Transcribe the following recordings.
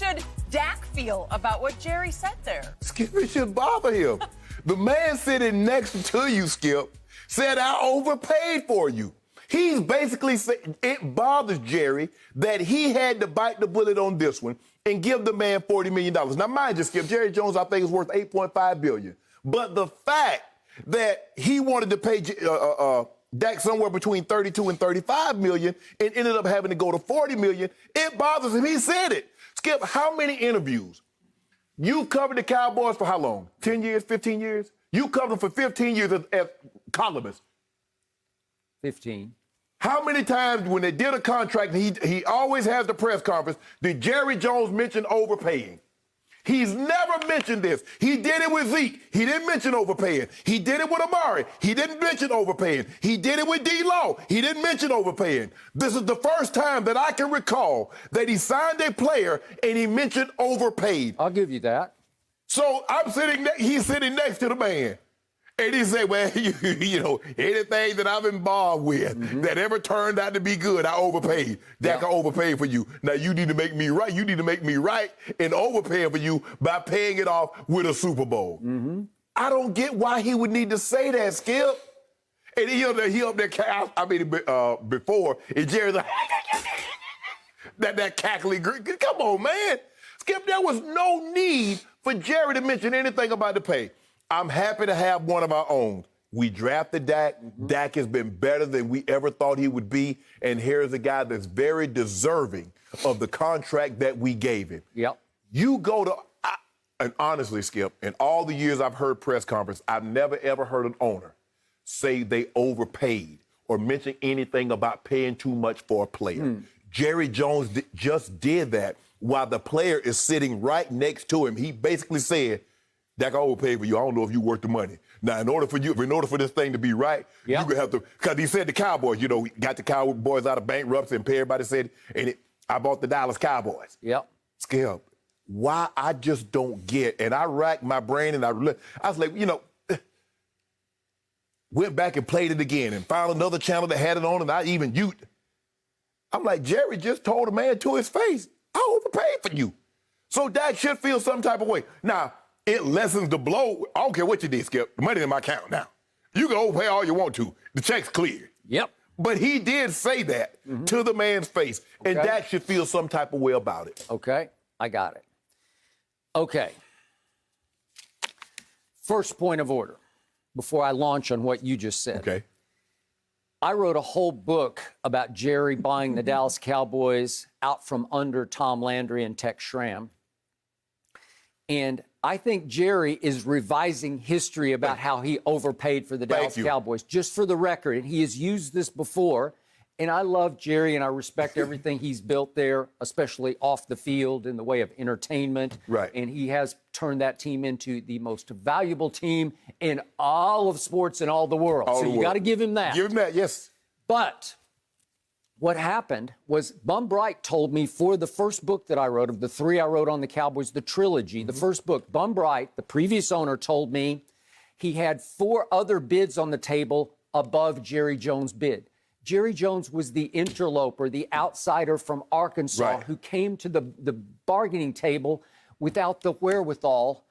should Dak feel about what Jerry said there? Skip, it should bother him. The man sitting next to you, Skip, said, I overpaid for you. He's basically saying it bothers Jerry that he had to bite the bullet on this one and give the man $40 million. Now, mind you, Skip, Jerry Jones, I think, is worth $8.5 billion. But the fact that he wanted to pay Dak somewhere between $32 and $35 million and ended up having to go to $40 million, it bothers him. He said it. Skip, how many interviews? You covered the Cowboys for how long? 10 years, 15 years? You covered them for 15 years as columnist. 15. How many times when they did a contract, he always has the press conference, did Jerry Jones mention overpaying? He's never mentioned this. He did it with Zeke. He didn't mention overpaying. He did it with Amari. He didn't mention overpaying. He did it with D-Law. He didn't mention overpaying. This is the first time that I can recall that he signed a player and he mentioned overpaid. I'll give you that. So he's sitting next to the man. And he said, well, you know, anything that I've been involved with that ever turned out to be good, I overpaid. Dak, I overpaid for you. Now, you need to make me right. You need to make me right and overpaying for you by paying it off with a Super Bowl. I don't get why he would need to say that, Skip. And he up there, before, and Jerry's like, that cackling grin. Come on, man. Skip, there was no need for Jerry to mention anything about the pay. I'm happy to have one of our own. We drafted Dak. Dak has been better than we ever thought he would be. And here's a guy that's very deserving of the contract that we gave him. Yep. You go to, and honestly, Skip, in all the years I've heard press conference, I've never, ever heard an owner say they overpaid or mention anything about paying too much for a player. Jerry Jones just did that while the player is sitting right next to him. He basically said, Dak, I overpaid for you. I don't know if you're worth the money. Now, in order for this thing to be right, you're going to have to, because he said the Cowboys, you know, got the Cowboys out of bankruptcy, and everybody said, I bought the Dallas Cowboys. Yep. Skip, why I just don't get, and I racked my brain, and I was like, you know, went back and played it again and found another channel that had it on, and I'm like, Jerry just told a man to his face, I overpaid for you. So Dak should feel some type of way. Now, it lessens the blow. I don't care what you did, Skip. The money's in my account now. You can overpay all you want to. The check's clear. Yep. But he did say that to the man's face, and Dak should feel some type of way about it. Okay, I got it. Okay. First point of order, before I launch on what you just said. Okay. I wrote a whole book about Jerry buying the Dallas Cowboys out from under Tom Landry and Tex Schramm. And I think Jerry is revising history about how he overpaid for the Dallas Cowboys, just for the record. And he has used this before. And I love Jerry, and I respect everything he's built there, especially off the field in the way of entertainment. Right. And he has turned that team into the most valuable team in all of sports in all the world. So you got to give him that. Give him that, yes. But what happened was Bum Bright told me for the first book that I wrote, of the three I wrote on the Cowboys, the trilogy, the first book, Bum Bright, the previous owner, told me he had 4 other bids on the table above Jerry Jones' bid. Jerry Jones was the interloper, the outsider from Arkansas who came to the bargaining table without the wherewithal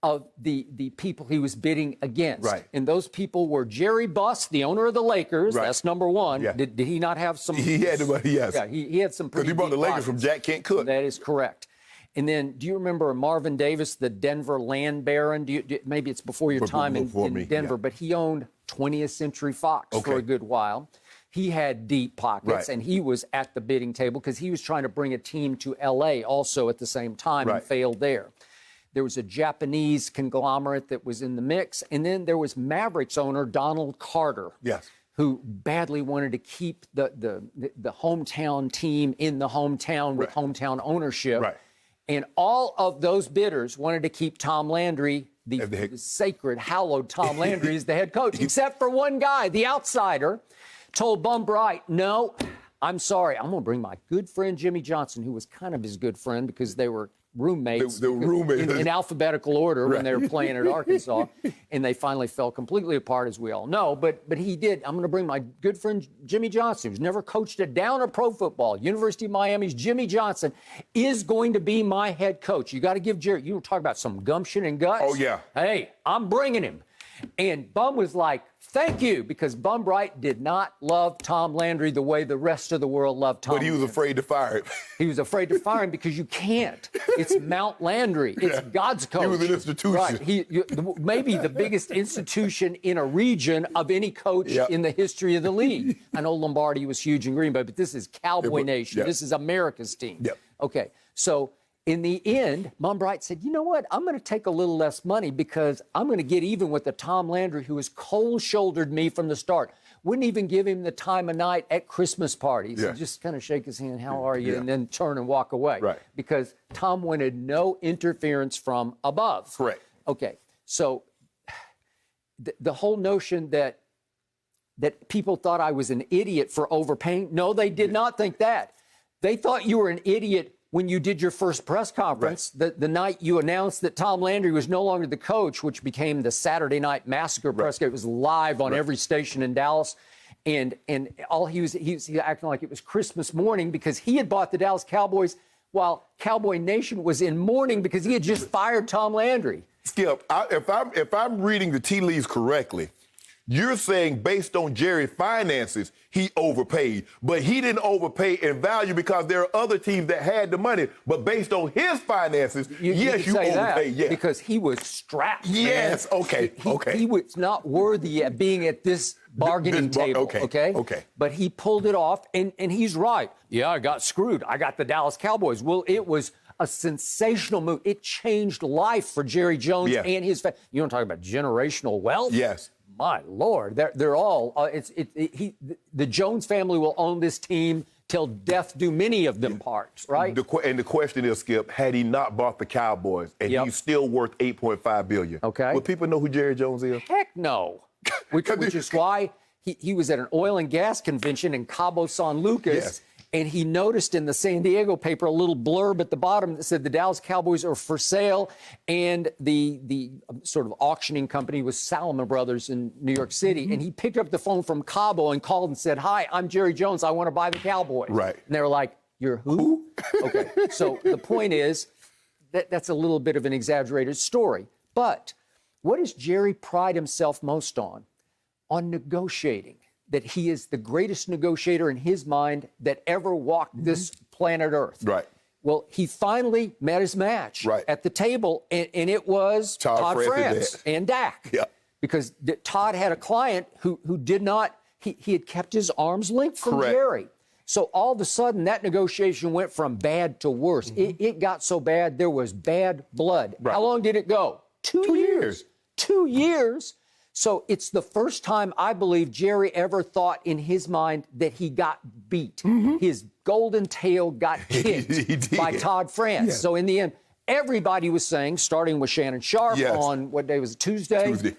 of the people he was bidding against. Right. And those people were Jerry Buss, the owner of the Lakers. Right. That's number one. Yeah. Did he not have some? He had the money, yes. Yeah, he had some pretty because he bought the deep Lakers from pockets. Jack Kent Cooke. That is correct. And then, do you remember Marvin Davis, the Denver land baron? Maybe it's before your time in Denver, but he owned 20th Century Fox for a good while. He had deep pockets, and he was at the bidding table because he was trying to bring a team to L.A. also at the same time and failed there. There was a Japanese conglomerate that was in the mix. And then there was Mavericks owner Donald Carter, who badly wanted to keep the hometown team in the hometown with hometown ownership. Right. And all of those bidders wanted to keep Tom Landry, the sacred, hallowed Tom Landry, as the head coach, except for one guy, the outsider, told Bum Bright, no, I'm sorry, I'm going to bring my good friend Jimmy Johnson, who was kind of his good friend because they were roommates, in alphabetical order when they were playing at Arkansas, and they finally fell completely apart, as we all know. But he did. I'm going to bring my good friend Jimmy Johnson, who's never coached a down of pro football. University of Miami's Jimmy Johnson is going to be my head coach. You got to give Jerry. You talk about some gumption and guts. Oh yeah. Hey, I'm bringing him. And Bum was like, thank you, because Bum Bright did not love Tom Landry the way the rest of the world loved Tom. But he was afraid to fire him. He was afraid to fire him because you can't. It's Mount Landry. It's God's coach. He was an institution. Right. Maybe the biggest institution in a region of any coach in the history of the league. I know Lombardi was huge in Green Bay, but this is Cowboy Nation. This is America's team. Okay, so in the end, Bum Bright said, you know what? I'm going to take a little less money because I'm going to get even with the Tom Landry who has cold-shouldered me from the start. Wouldn't even give him the time of night at Christmas parties. And just kind of shake his hand, how are you? And then turn and walk away. Right. Because Tom wanted no interference from above. Correct. Okay, so the whole notion that people thought I was an idiot for overpaying, no, they did not think that. They thought you were an idiot when you did your first press conference, the night you announced that Tom Landry was no longer the coach, which became the Saturday Night Massacre press. It was live on every station in Dallas. And all he was acting like it was Christmas morning because he had bought the Dallas Cowboys while Cowboy Nation was in mourning because he had just fired Tom Landry. Skip, if I'm reading the tea leaves correctly, you're saying based on Jerry's finances, he overpaid. But he didn't overpay in value because there are other teams that had the money. But based on his finances, yes, you overpaid. Yes. Because he was strapped. Yes, man. Okay. He was not worthy of being at this bargaining table. Okay. But he pulled it off, and he's right. Yeah, I got screwed. I got the Dallas Cowboys. Well, it was a sensational move. It changed life for Jerry Jones and his family. You want to talk about generational wealth? Yes. My Lord, they're all. The Jones family will own this team till death do many of them part, right? And the question is, Skip, had he not bought the Cowboys and he's still worth $8.5 billion, would people know who Jerry Jones is? Heck no. Which is why he was at an oil and gas convention in Cabo San Lucas. And he noticed in the San Diego paper a little blurb at the bottom that said the Dallas Cowboys are for sale, and the sort of auctioning company was Salomon Brothers in New York City. And he picked up the phone from Cabo and called and said, "Hi, I'm Jerry Jones. I want to buy the Cowboys." Right. And they were like, "You're who?" Okay. So the point is that's a little bit of an exaggerated story. But what does Jerry pride himself most on? On negotiating. That he is the greatest negotiator in his mind that ever walked this planet Earth. Right. Well, he finally met his match at the table, and it was Todd France and Dak. Yeah. Because Todd had a client who did not, he had kept his arms linked from Jerry. So all of a sudden, that negotiation went from bad to worse. It got so bad, there was bad blood. Right. How long did it go? 2 years. 2 years. So it's the first time I believe Jerry ever thought in his mind that he got beat. His golden tail got kicked by Todd France. Yeah. So in the end, everybody was saying, starting with Shannon Sharpe on, what day was it, Tuesday?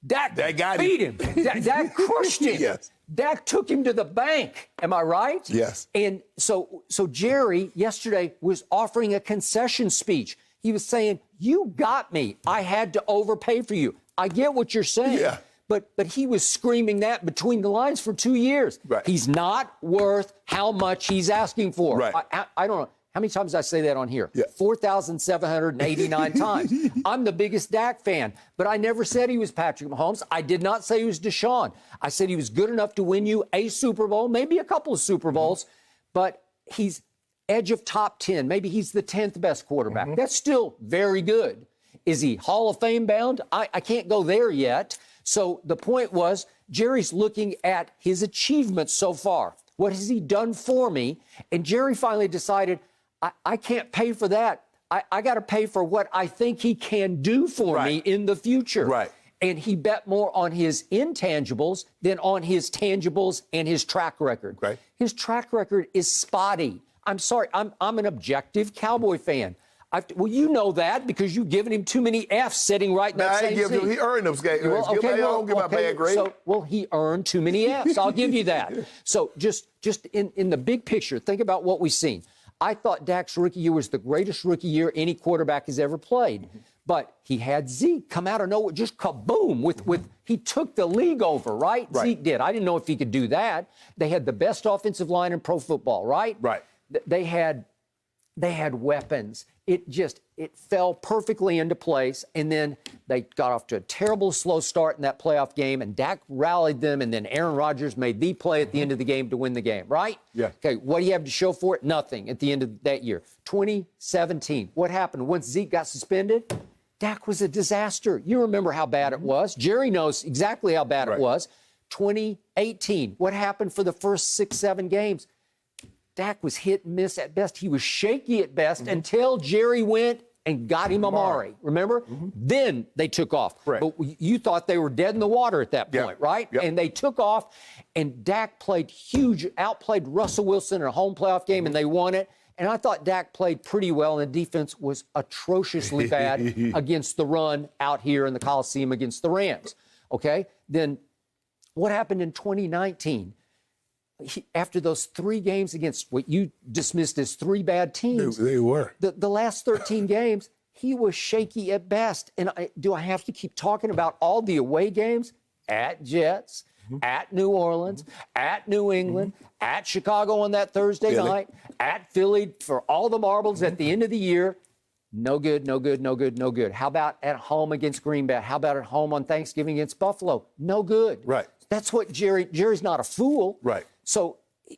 Dak beat him. Dak crushed him. Dak took him to the bank. Am I right? Yes. And so Jerry yesterday was offering a concession speech. He was saying, you got me. I had to overpay for you. I get what you're saying. Yeah. But he was screaming that between the lines for 2 years. Right. He's not worth how much he's asking for. Right. I don't know. How many times did I say that on here? Yeah. 4,789 times. I'm the biggest Dak fan, but I never said he was Patrick Mahomes. I did not say he was Deshaun. I said he was good enough to win you a Super Bowl, maybe a couple of Super Bowls, but he's edge of top 10. Maybe he's the 10th best quarterback. That's still very good. Is he Hall of Fame bound? I can't go there yet. So the point was, Jerry's looking at his achievements so far. What has he done for me? And Jerry finally decided, I can't pay for that. I got to pay for what I think he can do for me in the future. Right. And he bet more on his intangibles than on his tangibles and his track record. Right. His track record is spotty. I'm sorry, I'm an objective Cowboy fan. Well, you know that because you've given him too many Fs sitting right in that same seat. He earned them. I don't give my bad grade. Well, he earned too many Fs. I'll give you that. So just in the big picture, think about what we've seen. I thought Dak's rookie year was the greatest rookie year any quarterback has ever played. But he had Zeke come out of nowhere, just kaboom, he took the league over, right? Zeke did. I didn't know if he could do that. They had the best offensive line in pro football, right? Right. They had weapons. It fell perfectly into place, and then they got off to a terrible slow start in that playoff game, and Dak rallied them, and then Aaron Rodgers made the play at the end of the game to win the game, right? Yeah. Okay, what do you have to show for it? Nothing at the end of that year. 2017, what happened? Once Zeke got suspended, Dak was a disaster. You remember how bad it was. Jerry knows exactly how bad it was. 2018, what happened for the first 6-7 games? Dak was hit and miss at best. He was shaky at best until Jerry went and got him Amari. Remember? Then they took off. Correct. But you thought they were dead in the water at that point, right? Yep. And they took off, and Dak played huge, outplayed Russell Wilson in a home playoff game, and they won it. And I thought Dak played pretty well, and the defense was atrociously bad against the run out here in the Coliseum against the Rams. Okay? Then what happened in 2019? After those 3 games against what you dismissed as 3 bad teams, they were. The last 13 games, he was shaky at best. And do I have to keep talking about all the away games? At Jets, at New Orleans, at New England, at Chicago on that Thursday night, at Philly for all the marbles at the end of the year. No good, no good, no good, no good. How about at home against Green Bay? How about at home on Thanksgiving against Buffalo? No good. Right. That's what Jerry's not a fool. Right. So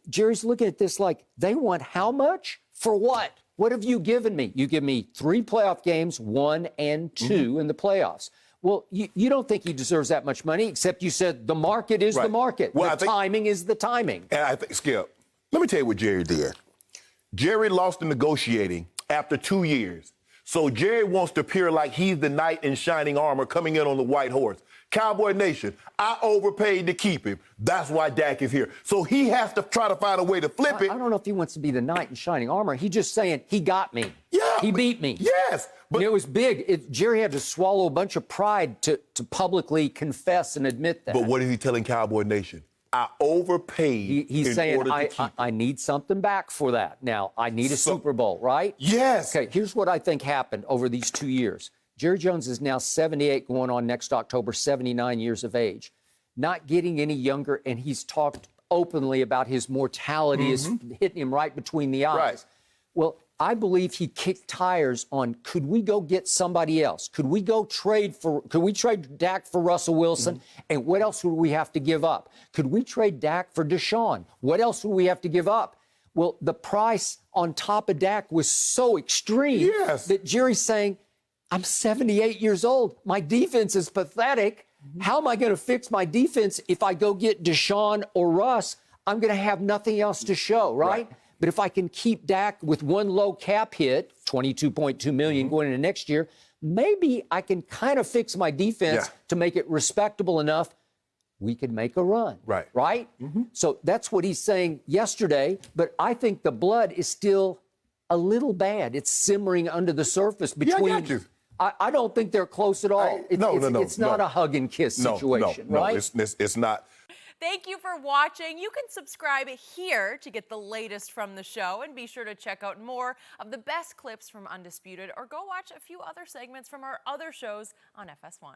Jerry's looking at this like, they want how much? For what? What have you given me? You give me 3 playoff games, 1 and 2 in the playoffs. Well, you don't think he deserves that much money, except you said the market is the market. Well, the timing is the timing. And I think, Skip, let me tell you what Jerry did. Jerry lost in negotiating after 2 years. So Jerry wants to appear like he's the knight in shining armor coming in on the white horse. Cowboy Nation, I overpaid to keep him. That's why Dak is here. So he has to try to find a way to flip it. I don't know if he wants to be the knight in shining armor. He's just saying, he got me. Yeah. He beat me. Yes. But it was big. Jerry had to swallow a bunch of pride to publicly confess and admit that. But what is he telling Cowboy Nation? I overpaid. He's saying, I need something back for that. Now, I need a Super Bowl, right? Yes. Okay, here's what I think happened over these 2 years. Jerry Jones is now 78, going on next October, 79 years of age. Not getting any younger, and he's talked openly about his mortality is hitting him right between the eyes. Right. Well, I believe he kicked tires on, could we go get somebody else? Could we trade Dak for Russell Wilson? And what else would we have to give up? Could we trade Dak for Deshaun? What else would we have to give up? Well, the price on top of Dak was so extreme that Jerry's saying, I'm 78 years old. My defense is pathetic. How am I going to fix my defense if I go get Deshaun or Russ? I'm going to have nothing else to show, right? But if I can keep Dak with one low cap hit, $22.2 million going into next year, maybe I can kind of fix my defense to make it respectable enough. We could make a run, right? So that's what he's saying yesterday. But I think the blood is still a little bad. It's simmering under the surface between. I got you. I don't think they're close at all. It's not a hug and kiss situation, right? No, it's not. Thank you for watching. You can subscribe here to get the latest from the show, and be sure to check out more of the best clips from Undisputed, or go watch a few other segments from our other shows on FS1.